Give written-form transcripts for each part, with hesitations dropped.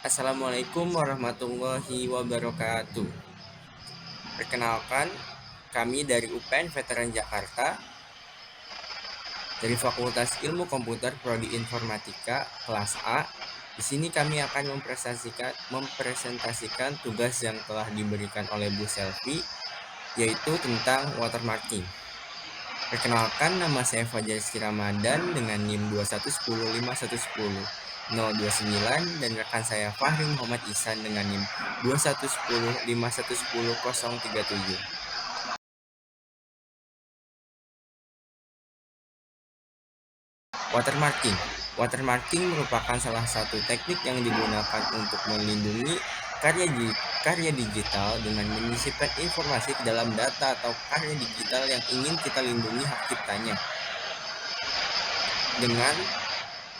Assalamualaikum warahmatullahi wabarakatuh. Perkenalkan, kami dari UPN Veteran Jakarta dari Fakultas Ilmu Komputer Prodi Informatika kelas A. Di sini kami akan mempresentasikan tugas yang telah diberikan oleh Bu Selvi, yaitu tentang watermarking. Perkenalkan, nama saya Fajar Rizky Ramadan dengan NIM 21105110029 dan rekan saya Fahri Muhammad Ihsan dengan NIM 21105110037. Watermarking. Watermarking merupakan salah satu teknik yang digunakan untuk melindungi karya digital dengan menyisipkan informasi ke dalam data atau karya digital yang ingin kita lindungi hak ciptanya dengan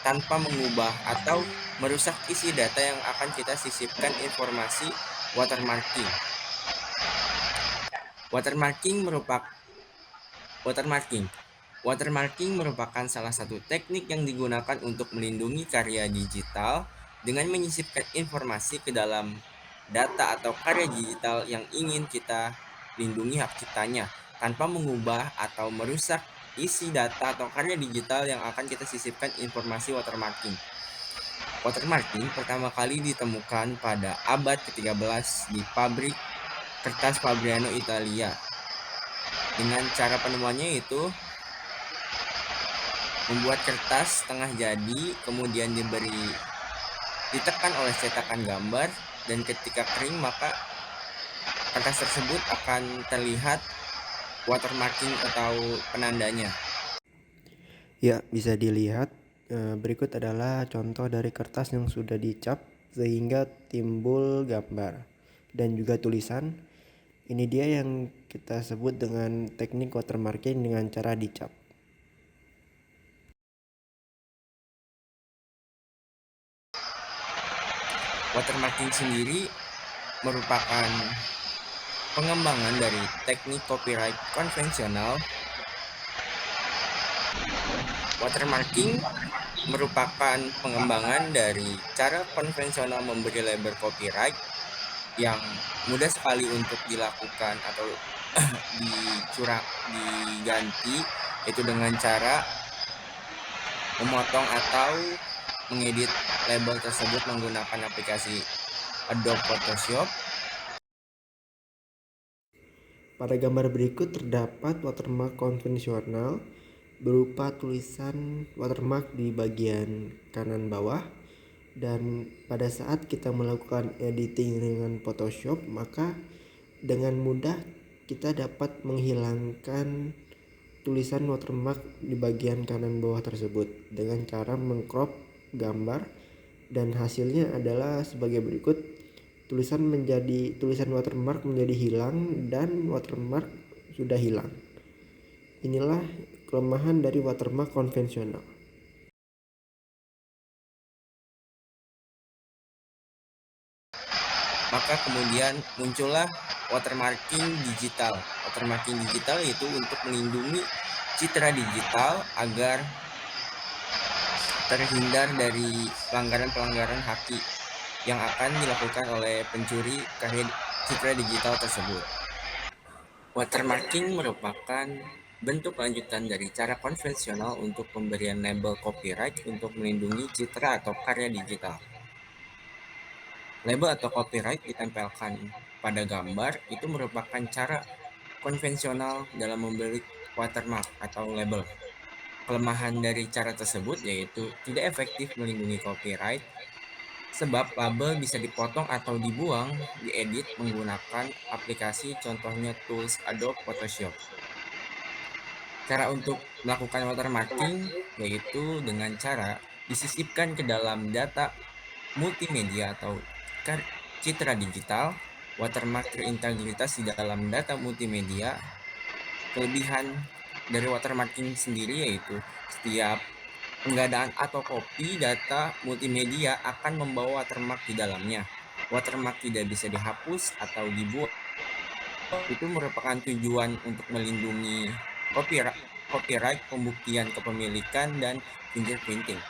tanpa mengubah atau merusak isi data yang akan kita sisipkan informasi watermarking. Watermarking merupakan salah satu teknik yang digunakan untuk melindungi karya digital dengan menyisipkan informasi ke dalam data atau karya digital yang ingin kita lindungi hak ciptanya tanpa mengubah atau merusak isi data atau karya digital yang akan kita sisipkan informasi watermarking. Watermarking pertama kali ditemukan pada abad ke-13 di pabrik kertas Fabriano, Italia. Dengan cara penemuannya yaitu membuat kertas setengah jadi, kemudian ditekan oleh cetakan gambar, dan ketika kering maka kertas tersebut akan terlihat watermarking atau penandanya. Ya, bisa dilihat berikut adalah contoh dari kertas yang sudah dicap sehingga timbul gambar dan juga tulisan. Ini dia yang kita sebut dengan teknik watermarking dengan cara dicap. Watermarking sendiri merupakan pengembangan dari teknik copyright konvensional. Watermarking merupakan pengembangan dari cara konvensional memberi label copyright yang mudah sekali untuk dilakukan atau diganti, yaitu dengan cara memotong atau mengedit label tersebut menggunakan aplikasi Adobe Photoshop. Pada gambar berikut terdapat watermark konvensional berupa tulisan watermark di bagian kanan bawah, dan pada saat kita melakukan editing dengan Photoshop maka dengan mudah kita dapat menghilangkan tulisan watermark di bagian kanan bawah tersebut dengan cara mengcrop gambar, dan hasilnya adalah sebagai berikut. Tulisan watermark menjadi hilang dan watermark sudah hilang. Inilah kelemahan dari watermark konvensional. Maka kemudian muncullah watermarking digital. Watermarking digital yaitu untuk melindungi citra digital agar terhindar dari pelanggaran-pelanggaran hak yang akan dilakukan oleh pencuri karya citra digital tersebut. Watermarking merupakan bentuk lanjutan dari cara konvensional untuk pemberian label copyright untuk melindungi citra atau karya digital. Label atau copyright ditempelkan pada gambar itu merupakan cara konvensional dalam memberi watermark atau label. Kelemahan dari cara tersebut yaitu tidak efektif melindungi copyright sebab label bisa dipotong atau dibuang, diedit menggunakan aplikasi contohnya tools Adobe Photoshop. Cara untuk melakukan watermarking yaitu dengan cara disisipkan ke dalam data multimedia atau citra digital. Watermark terintegritas di dalam data multimedia. Kelebihan dari watermarking sendiri yaitu setiap penggandaan atau copy data multimedia akan membawa watermark di dalamnya. Watermark tidak bisa dihapus atau dibuang. Itu merupakan tujuan untuk melindungi copyright, pembuktian kepemilikan, dan fingerprinting.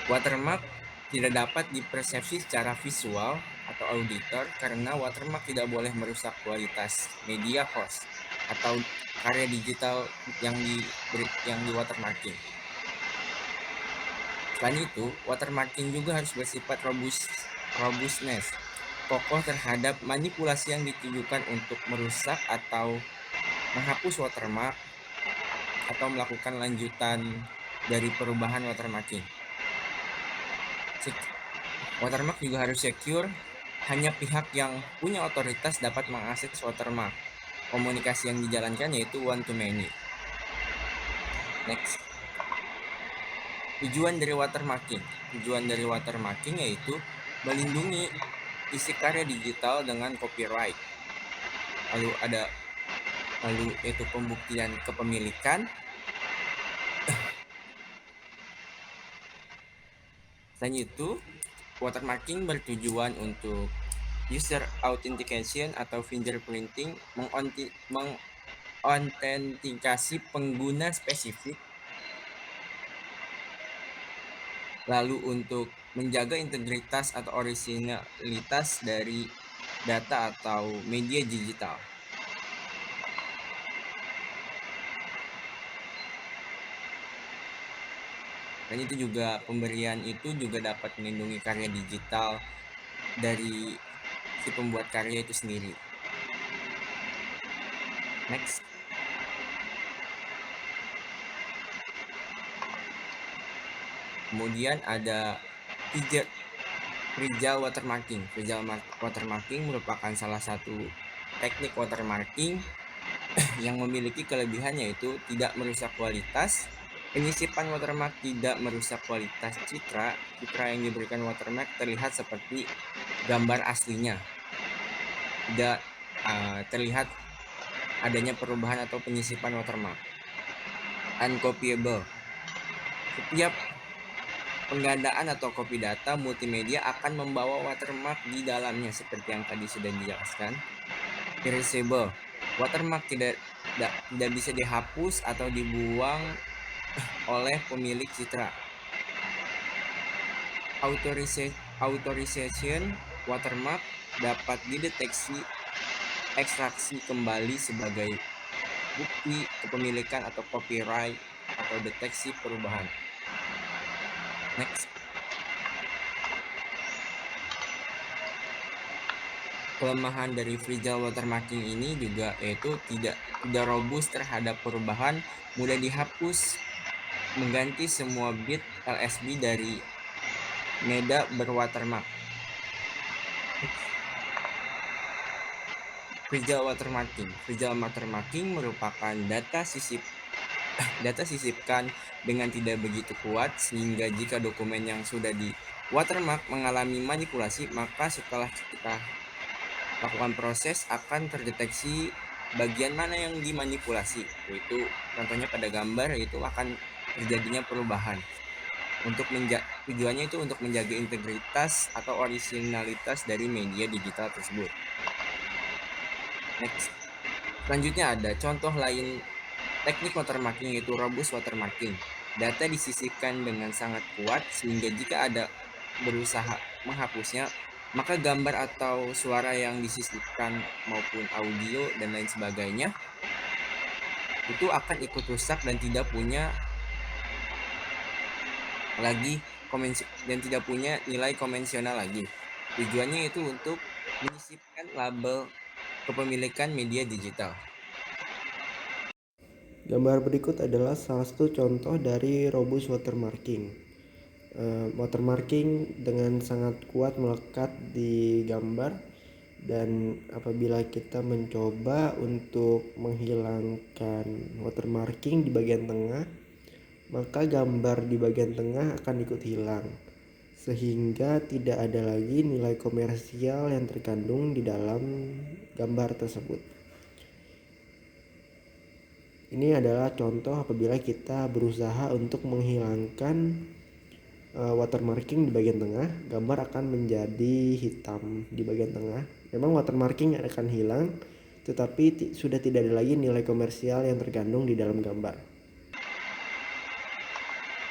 Watermark tidak dapat dipersepsi secara visual atau auditor karena watermark tidak boleh merusak kualitas media host atau karya digital yang di watermarking. Selain itu, watermarking juga harus bersifat robustness, kokoh terhadap manipulasi yang ditujukan untuk merusak atau menghapus watermark atau melakukan lanjutan dari perubahan watermarking. Watermark juga harus secure, hanya pihak yang punya otoritas dapat mengakses watermark. Komunikasi yang dijalankan yaitu one to many. Next. Tujuan dari watermarking. Tujuan dari watermarking yaitu melindungi isi karya digital dengan copyright. Lalu itu pembuktian kepemilikan. Selain itu, watermarking bertujuan untuk user authentication atau fingerprinting, mengautentikasi pengguna spesifik, lalu untuk menjaga integritas atau originalitas dari data atau media digital. Dan itu juga pemberian itu juga dapat melindungi karya digital dari si pembuat karya itu sendiri. Next. Kemudian ada fragile watermarking. Fragile watermarking merupakan salah satu teknik watermarking yang memiliki kelebihan yaitu tidak merusak kualitas. Penyisipan watermark tidak merusak kualitas citra. Citra yang diberikan watermark terlihat seperti gambar aslinya. Tidak terlihat adanya perubahan atau penyisipan watermark. Uncopyable. Setiap penggandaan atau copy data multimedia akan membawa watermark di dalamnya seperti yang tadi sudah dijelaskan. Erasable. Watermark tidak bisa dihapus atau dibuang oleh pemilik citra. Authorization watermark dapat dideteksi ekstraksi kembali sebagai bukti kepemilikan atau copyright atau deteksi perubahan. Next. Kelemahan dari fragile watermarking ini juga yaitu tidak robust terhadap perubahan, mudah dihapus, mengganti semua bit LSB dari media berwatermark. Fragile watermarking merupakan data sisipkan dengan tidak begitu kuat sehingga jika dokumen yang sudah di watermark mengalami manipulasi, maka setelah kita lakukan proses akan terdeteksi bagian mana yang dimanipulasi, yaitu contohnya pada gambar itu akan terjadinya perubahan. Tujuannya itu untuk menjaga integritas atau originalitas dari media digital tersebut. Next. Selanjutnya ada contoh lain teknik watermarking yaitu robust watermarking. Data disisipkan dengan sangat kuat sehingga jika ada berusaha menghapusnya, maka gambar atau suara yang disisipkan maupun audio dan lain sebagainya itu akan ikut rusak dan tidak punya nilai konvensional lagi. Tujuannya itu untuk menyisipkan label kepemilikan media digital. Gambar berikut adalah salah satu contoh dari robust watermarking. Watermarking dengan sangat kuat melekat di gambar, dan apabila kita mencoba untuk menghilangkan watermarking di bagian tengah, maka gambar di bagian tengah akan ikut hilang sehingga tidak ada lagi nilai komersial yang terkandung di dalam gambar tersebut. Ini adalah contoh apabila kita berusaha untuk menghilangkan watermarking di bagian tengah, gambar akan menjadi hitam di bagian tengah. Memang watermarking akan hilang, tetapi sudah tidak ada lagi nilai komersial yang terkandung di dalam gambar.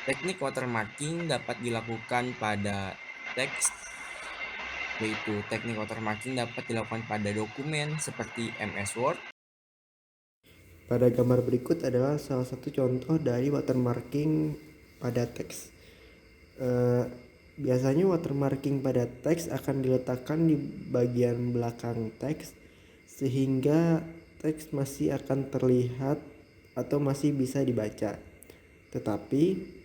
Teknik watermarking dapat dilakukan pada teks, yaitu teknik watermarking dapat dilakukan pada dokumen seperti MS Word. Pada gambar berikut adalah salah satu contoh dari watermarking pada teks. Biasanya watermarking pada teks akan diletakkan di bagian belakang teks sehingga teks masih akan terlihat atau masih bisa dibaca. Tetapi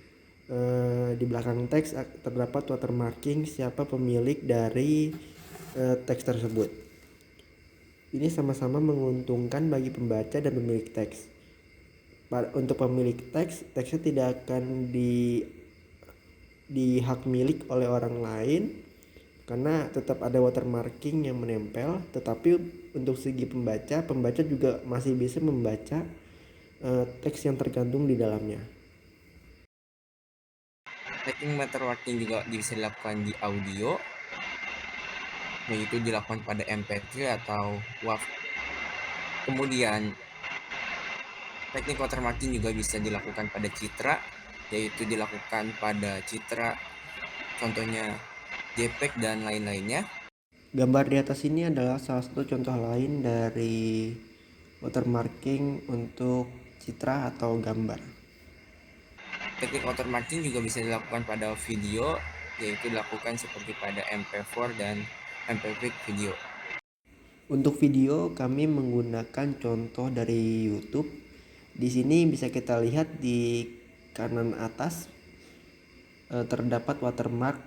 di belakang teks terdapat watermarking siapa pemilik dari teks tersebut. Ini sama-sama menguntungkan bagi pembaca dan pemilik teks. Untuk pemilik teks, teksnya tidak akan di hak milik oleh orang lain karena tetap ada watermarking yang menempel. Tetapi untuk segi pembaca juga masih bisa membaca teks yang tergantung di dalamnya. Teknik watermarking juga bisa dilakukan di audio, yaitu dilakukan pada MP3 atau WAV. Kemudian teknik watermarking juga bisa dilakukan pada citra, yaitu dilakukan pada citra, contohnya JPEG dan lain-lainnya. Gambar di atas ini adalah salah satu contoh lain dari watermarking untuk citra atau gambar. Teknik watermarking juga bisa dilakukan pada video, yaitu dilakukan seperti pada MP4 dan MP5 video. Untuk video kami menggunakan contoh dari YouTube. Di sini bisa kita lihat di kanan atas terdapat watermark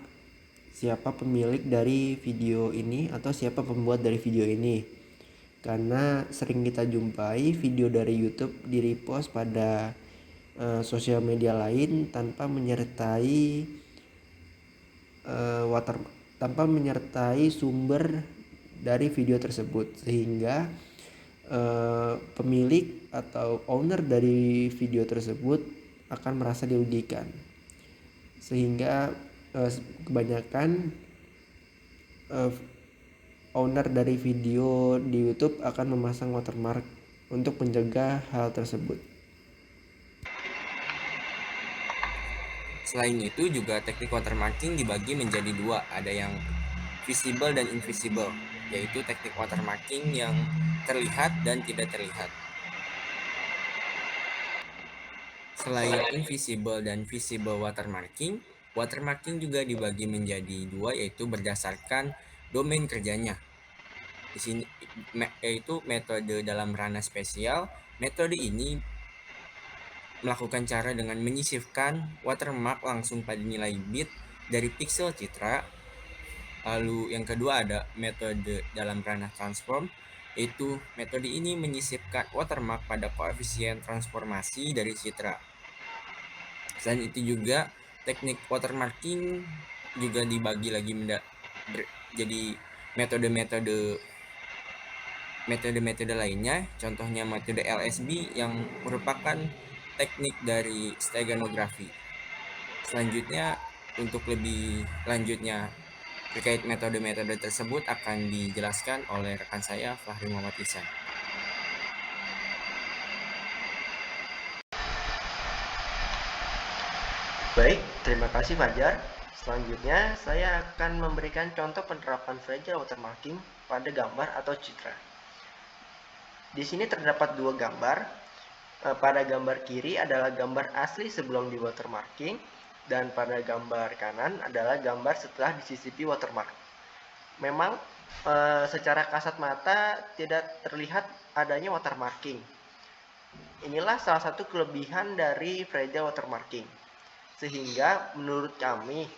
siapa pemilik dari video ini atau siapa pembuat dari video ini. Karena sering kita jumpai video dari YouTube di-repost pada sosial media lain tanpa menyertai tanpa menyertai sumber dari video tersebut, sehingga pemilik atau owner dari video tersebut akan merasa dirugikan, sehingga kebanyakan owner dari video di YouTube akan memasang watermark untuk mencegah hal tersebut. Selain itu juga teknik watermarking dibagi menjadi dua, ada yang visible dan invisible, yaitu teknik watermarking yang terlihat dan tidak terlihat. Selain invisible dan visible watermarking, watermarking juga dibagi menjadi dua, yaitu berdasarkan domain kerjanya. Di sini yaitu metode dalam ranah spesial. Metode ini melakukan cara dengan menyisipkan watermark langsung pada nilai bit dari pixel citra. Lalu yang kedua ada metode dalam ranah transform, yaitu metode ini menyisipkan watermark pada koefisien transformasi dari citra. Selain itu juga teknik watermarking juga dibagi lagi jadi metode-metode lainnya, contohnya metode LSB yang merupakan teknik dari steganografi. Selanjutnya, untuk lebih lanjutnya terkait metode-metode tersebut akan dijelaskan oleh rekan saya Fahri Muhammad Ihsan. Baik, terima kasih Fajar. Selanjutnya, saya akan memberikan contoh penerapan fragile watermarking pada gambar atau citra. Di sini terdapat dua gambar. Pada gambar kiri adalah gambar asli sebelum di watermarking, dan pada gambar kanan adalah gambar setelah disisipi watermark. Memang secara kasat mata tidak terlihat adanya watermarking. Inilah salah satu kelebihan dari fragile watermarking, sehingga menurut kami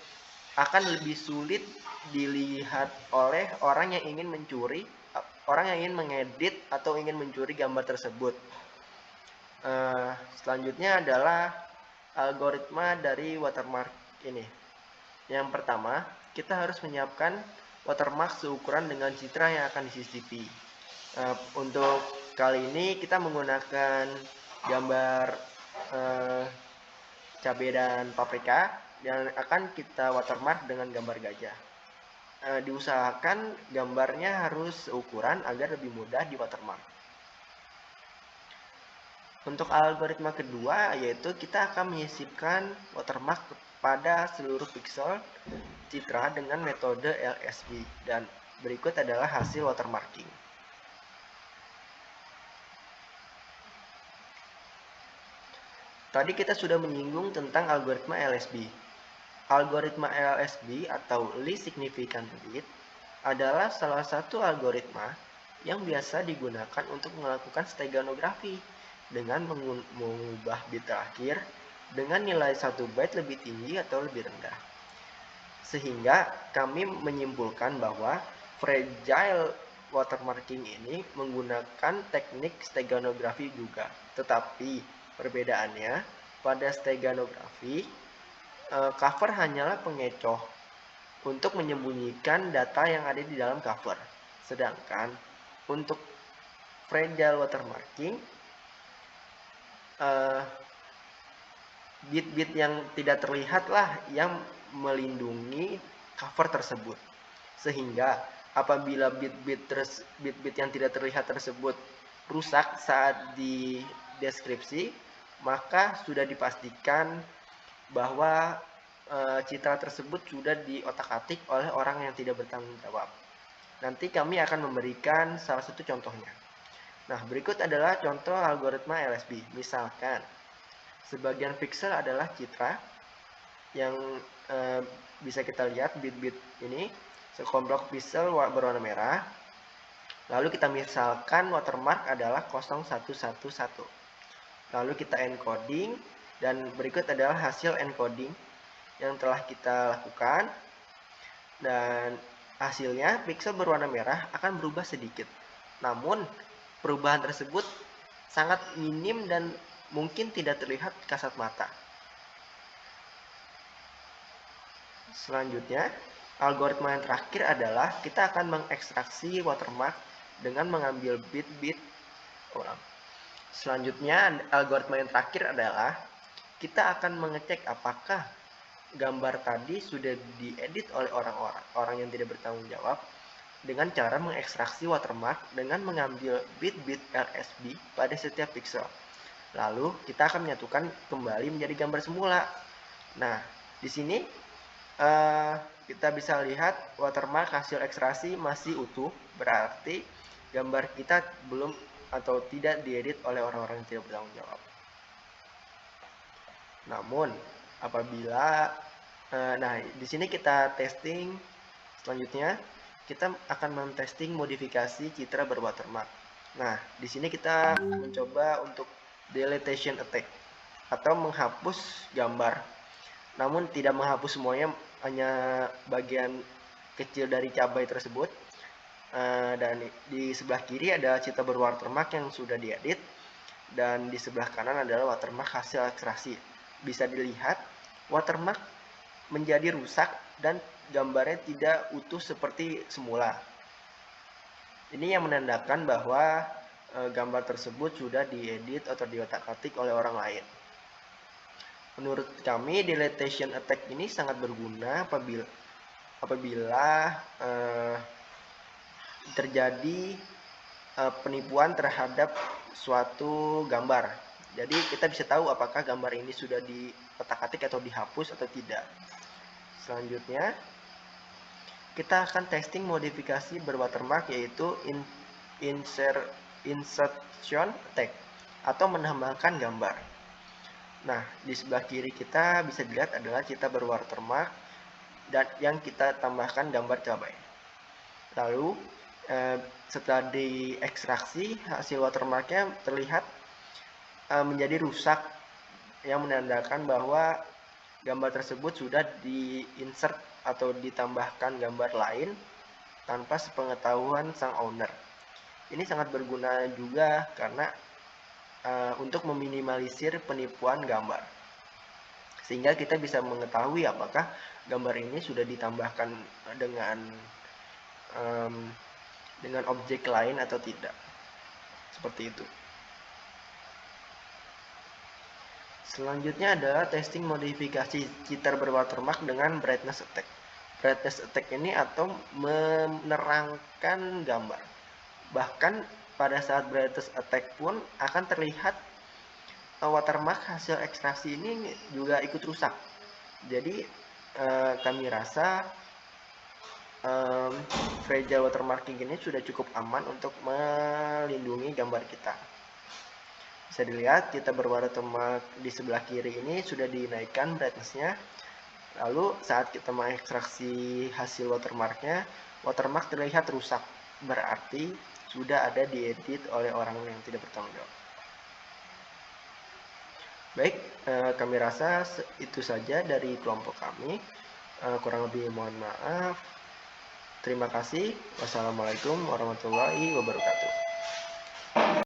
akan lebih sulit dilihat oleh orang yang ingin mencuri, orang yang ingin mengedit atau ingin mencuri gambar tersebut. Selanjutnya adalah algoritma dari watermark ini. Yang pertama, kita harus menyiapkan watermark seukuran dengan citra yang akan disisipi. Untuk kali ini kita menggunakan gambar cabai dan paprika yang akan kita watermark dengan gambar gajah. Diusahakan gambarnya harus seukuran agar lebih mudah di watermark. Untuk algoritma kedua, yaitu kita akan menyisipkan watermark pada seluruh pixel citra dengan metode LSB, dan berikut adalah hasil watermarking. Tadi kita sudah menyinggung tentang algoritma LSB. Algoritma LSB atau Least Significant Bit adalah salah satu algoritma yang biasa digunakan untuk melakukan steganografi dengan mengubah bit terakhir dengan nilai 1 byte lebih tinggi atau lebih rendah. Sehingga kami menyimpulkan bahwa fragile watermarking ini menggunakan teknik steganografi juga. Tetapi perbedaannya, pada steganografi, cover hanyalah pengecoh untuk menyembunyikan data yang ada di dalam cover. Sedangkan untuk fragile watermarking, bit-bit yang tidak terlihat lah yang melindungi cover tersebut. Sehingga apabila bit-bit yang tidak terlihat tersebut rusak saat di deskripsi, maka sudah dipastikan bahwa citra tersebut sudah diotak-atik oleh orang yang tidak bertanggung jawab. Nanti kami akan memberikan salah satu contohnya. Nah, berikut adalah contoh algoritma LSB. Misalkan, sebagian pixel adalah citra yang bisa kita lihat bit-bit ini, sekelompok pixel berwarna merah. Lalu kita misalkan watermark adalah 0111. Lalu kita encoding, dan berikut adalah hasil encoding yang telah kita lakukan. Dan hasilnya pixel berwarna merah akan berubah sedikit. Namun perubahan tersebut sangat minim dan mungkin tidak terlihat kasat mata. Selanjutnya, algoritma yang terakhir adalah kita akan mengekstraksi watermark dengan mengambil bit-bit. Selanjutnya, algoritma yang terakhir adalah kita akan mengecek apakah gambar tadi sudah diedit oleh orang yang tidak bertanggung jawab dengan cara mengekstraksi watermark dengan mengambil bit-bit LSB pada setiap pixel. Lalu kita akan menyatukan kembali menjadi gambar semula. Nah, di sini kita bisa lihat watermark hasil ekstraksi masih utuh, berarti gambar kita belum atau tidak diedit oleh orang-orang yang tidak bertanggung jawab. Namun apabila di sini kita testing, selanjutnya kita akan mentesting modifikasi citra berwatermark. Nah, di sini kita mencoba untuk deletion attack atau menghapus gambar. Namun tidak menghapus semuanya, hanya bagian kecil dari cabai tersebut. Dan di sebelah kiri ada citra berwatermark yang sudah diedit, dan di sebelah kanan adalah watermark hasil ekstraksi. Bisa dilihat watermark menjadi rusak dan gambarnya tidak utuh seperti semula. Ini yang menandakan bahwa gambar tersebut sudah diedit atau diotak-atik oleh orang lain. Menurut kami, deletion attack ini sangat berguna apabila terjadi penipuan terhadap suatu gambar. Jadi kita bisa tahu apakah gambar ini sudah diotak-atik atau dihapus atau tidak. Selanjutnya, kita akan testing modifikasi berwatermark, yaitu insertion attack atau menambahkan gambar. Nah, di sebelah kiri kita bisa dilihat adalah citra berwatermark dan yang kita tambahkan gambar cabai. Lalu setelah diekstraksi, hasil watermarknya terlihat menjadi rusak, yang menandakan bahwa gambar tersebut sudah diinsert atau ditambahkan gambar lain tanpa sepengetahuan sang owner. Ini sangat berguna juga karena untuk meminimalisir penipuan gambar, sehingga kita bisa mengetahui apakah gambar ini sudah ditambahkan dengan objek lain atau tidak. Seperti itu. Selanjutnya adalah testing modifikasi citra berwatermark dengan brightness attack. Brightness attack ini atau menerangkan gambar. Bahkan pada saat brightness attack pun akan terlihat watermark hasil ekstraksi ini juga ikut rusak. Jadi kami rasa fragile watermarking ini sudah cukup aman untuk melindungi gambar kita. Bisa dilihat kita berwatermark di sebelah kiri ini sudah dinaikkan brightness-nya. Lalu saat kita mengekstraksi hasil watermarknya, watermark terlihat rusak. Berarti sudah ada diedit oleh orang yang tidak bertanggung jawab. Baik, kami rasa itu saja dari kelompok kami. Kurang lebih mohon maaf. Terima kasih. Wassalamualaikum warahmatullahi wabarakatuh.